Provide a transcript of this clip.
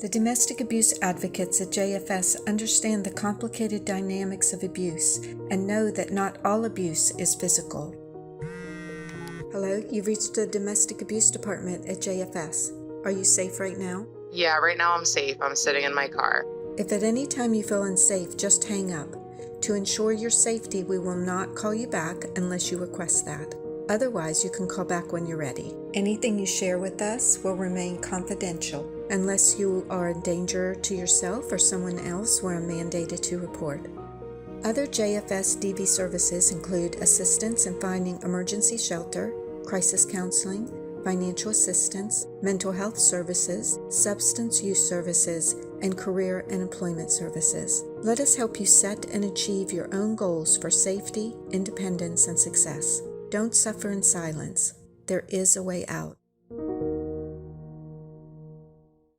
The domestic abuse advocates at JFS understand the complicated dynamics of abuse and know that not all abuse is physical. Hello, you've reached the Domestic Abuse Department at JFS. Are you safe right now? Yeah, right now I'm safe. I'm sitting in my car. If at any time you feel unsafe, just hang up. To ensure your safety, we will not call you back unless you request that. Otherwise, you can call back when you're ready. Anything you share with us will remain confidential unless you are a danger to yourself or someone else where I'm mandated to report. Other JFS DV services include assistance in finding emergency shelter, crisis counseling, financial assistance, mental health services, substance use services, and career and employment services. Let us help you set and achieve your own goals for safety, independence, and success. Don't suffer in silence. There is a way out.